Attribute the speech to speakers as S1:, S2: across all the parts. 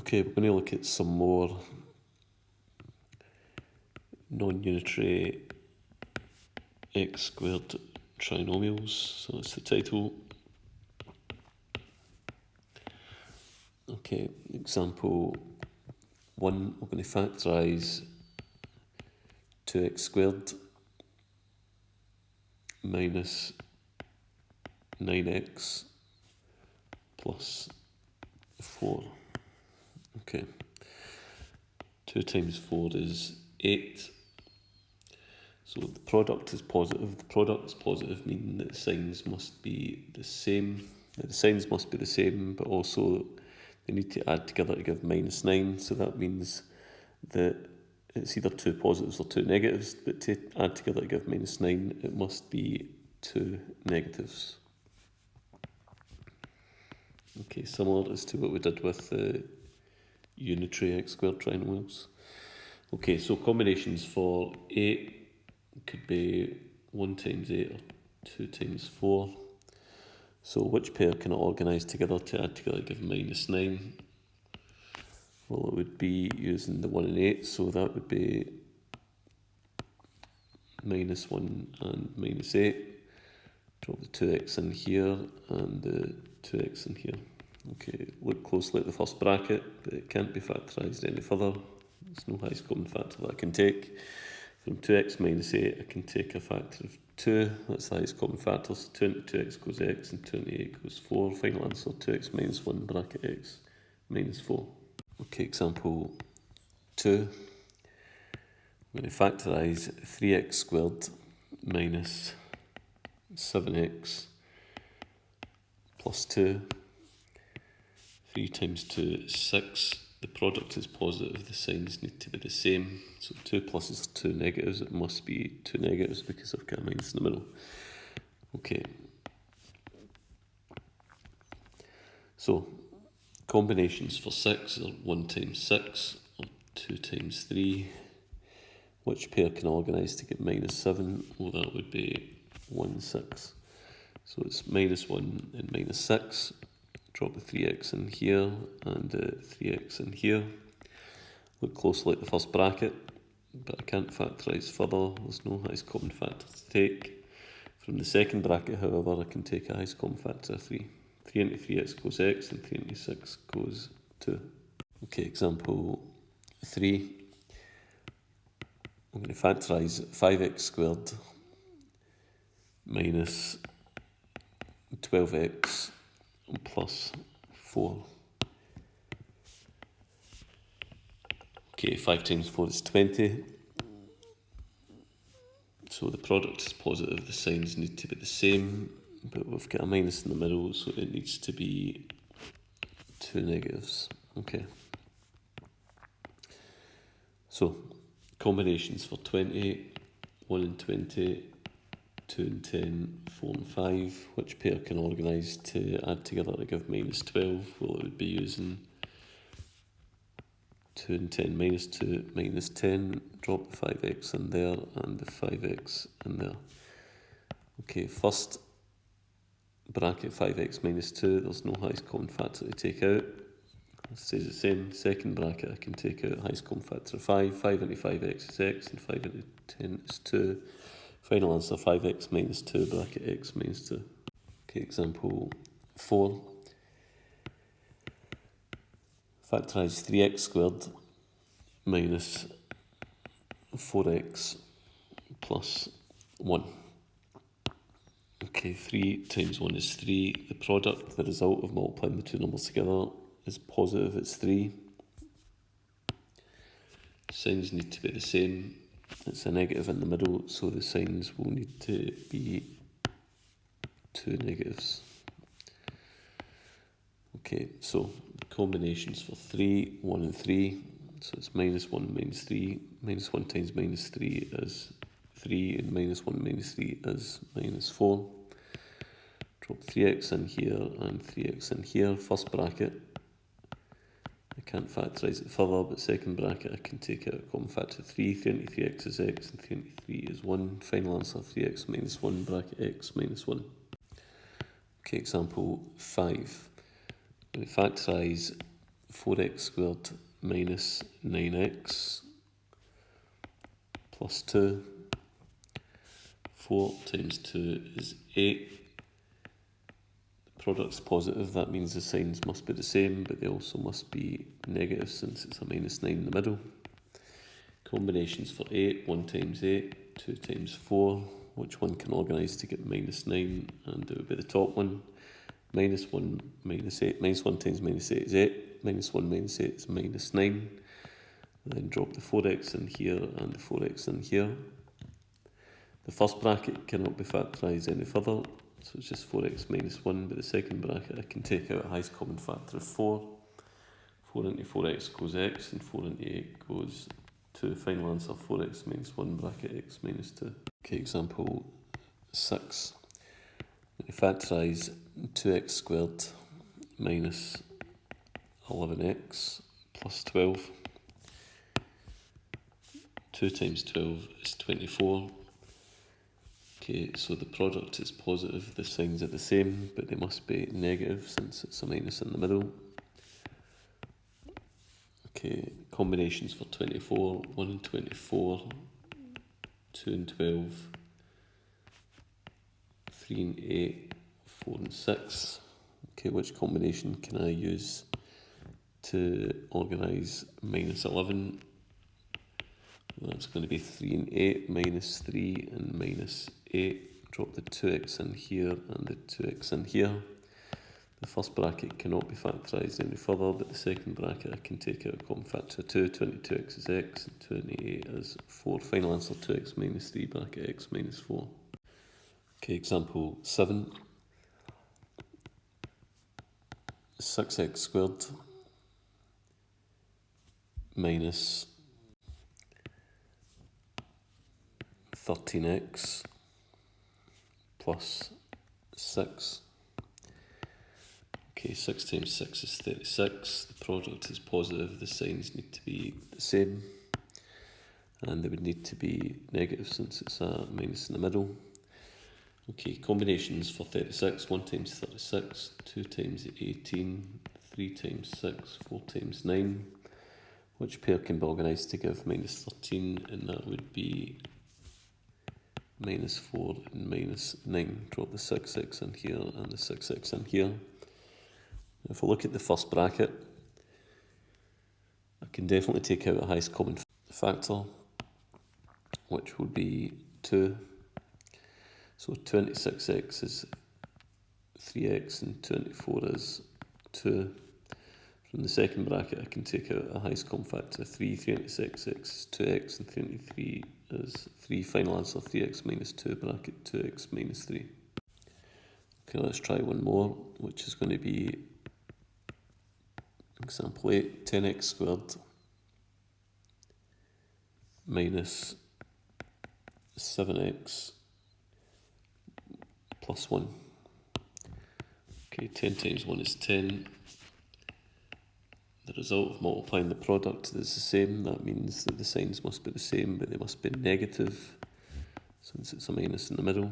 S1: Okay, we're going to look at some more non-unitary x squared trinomials. So that's the title. Okay, example 1, we're going to factorise 2x squared minus 9x plus 4. Okay, 2 times 4 is 8. So the product is positive. The product is positive, meaning that the signs must be the same. The signs must be the same, but also they need to add together to give minus 9. So that means that it's either 2 positives or 2 negatives, but to add together to give minus 9, it must be 2 negatives. Okay, similar as to what we did with the unitary x squared trinomials. Okay, so combinations for 8 could be 1 times 8 or 2 times 4. So which pair can I organise together to add together to give minus 9? Well, it would be using the 1 and 8, so that would be minus 1 and minus 8. Drop the 2x in here and the 2x in here. Okay, look closely at the first bracket, but it can't be factorised any further. There's no highest common factor that I can take. From 2x minus 8, I can take a factor of 2. That's the highest common factor. So 2 into 2x goes x and 2 into 8 goes 4. Final answer, 2x minus 1 bracket x minus 4. Okay, example 2. I'm going to factorise 3x squared minus 7x plus 2. 3 times 2 is 6. The product is positive, the signs need to be the same. So 2 pluses are 2 negatives, it must be 2 negatives because I've got a minus in the middle. Okay. So combinations for 6 are 1 times 6 or 2 times 3. Which pair can I organise to get minus 7? Well, that would be 1, 6. So it's minus 1 and minus 6. Drop the 3x in here and the 3x in here. Look closely at the first bracket, but I can't factorise further. There's no highest common factor to take. From the second bracket, however, I can take a highest common factor of 3. 3 into 3x goes x and 3 into 6 goes 2. Okay, example 3. I'm going to factorise 5x squared minus 12x plus 4. Okay, 5 times 4 is 20. So the product is positive, the signs need to be the same, but we've got a minus in the middle, so it needs to be 2 negatives. Okay. So combinations for 20, 1 and 20, 2 and 10, 4 and 5. Which pair can organise to add together to give minus 12? Well, it would be using 2 and 10 minus 2 minus 10. Drop the 5x in there and the 5x in there. Okay, first bracket 5x minus 2. There's no highest common factor to take out. It stays the same. Second bracket I can take out highest common factor of 5. 5 into 5x is x and 5 into 10 is 2. Final answer, 5x minus 2 bracket x minus 2. Okay, example 4. Factorise 3x squared minus 4x plus 1. Okay, 3 times 1 is 3. The product, the result of multiplying the two numbers together is positive, it's 3. Signs need to be the same. It's a negative in the middle, so the signs will need to be 2 negatives. Okay, so combinations for 3, 1 and 3. So it's minus 1 minus 3. Minus 1 times minus 3 is 3, and minus 1 minus 3 is minus 4. Drop 3x in here and 3x in here. First bracket, I can't factorise it further, but second bracket I can take out a common factor of 3. 3 into 3x is x and 3 into 3 is 1. Final answer, 3x minus 1 bracket x minus 1. Okay, example 5. I'm going to factorise 4x squared minus 9x plus 2. 4 times 2 is 8. The product's positive, that means the signs must be the same, but they also must be negative since it's a minus 9 in the middle. Combinations for 8, 1 times 8, 2 times 4. Which one can organise to get minus 9? And it would be the top one. Minus 1 minus 8. Minus 1 times minus 8 is 8. Minus 1 minus 8 is minus 9. Then drop the 4x in here and the 4x in here. The first bracket cannot be factorised any further, so it's just 4x minus 1, but the second bracket I can take out a highest common factor of 4. 4 into 4x goes x, and 4 into 8 goes 2. Final answer, 4x minus 1 bracket x minus 2. Okay, example 6. We factorise 2x squared minus 11x plus 12. 2 times 12 is 24. Okay, so the product is positive, the signs are the same, but they must be negative since it's a minus in the middle. Okay, combinations for 24, 1 and 24, 2 and 12, 3 and 8, 4 and 6. Okay, which combination can I use to organise minus 11? That's going to be 3 and 8, minus 3 and minus 8. Drop the 2x in here and the 2x in here. The first bracket cannot be factorised any further, but the second bracket I can take out a common factor of 2. 22x is x, and 28 is 4. Final answer, 2x minus 3 bracket x minus 4. Okay, example 7. 6x squared minus 13x plus 6. Okay, 6 times 6 is 36. The product is positive, the signs need to be the same. And they would need to be negative since it's a minus in the middle. Okay, combinations for 36. 1 times 36, 2 times 18, 3 times 6, 4 times 9. Which pair can be organised to give minus 13? And that would be minus 4 and minus 9. Drop the 6x in here and the 6x in here. If we look at the first bracket, I can definitely take out a highest common factor, which would be 2. So 26x is 3x and 24 is 2. From the second bracket, I can take out a highest common factor of 3. 3 into 6x is 2x, and 3 into 3 is 3. Final answer, 3x minus 2 bracket 2x minus 3. Okay, let's try one more, which is going to be example 8. 10x squared minus 7x plus 1. Okay, 10 times 1 is 10. The result of multiplying the product is the same. That means that the signs must be the same, but they must be negative since it's a minus in the middle.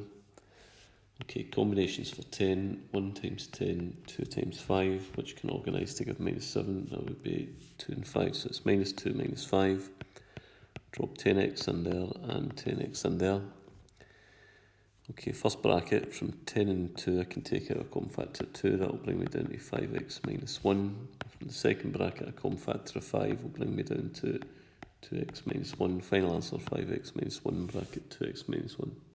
S1: Okay, combinations for 10. 1 times 10, 2 times 5, which can organise to give minus 7. That would be 2 and 5, so it's minus 2 minus 5. Drop 10x in there and 10x in there. Okay, first bracket, from 10 and 2 I can take out a common factor of 2, that will bring me down to 5x minus 1. From the second bracket, a common factor of 5 will bring me down to 2x minus 1. Final answer, 5x minus 1 bracket 2x minus 1.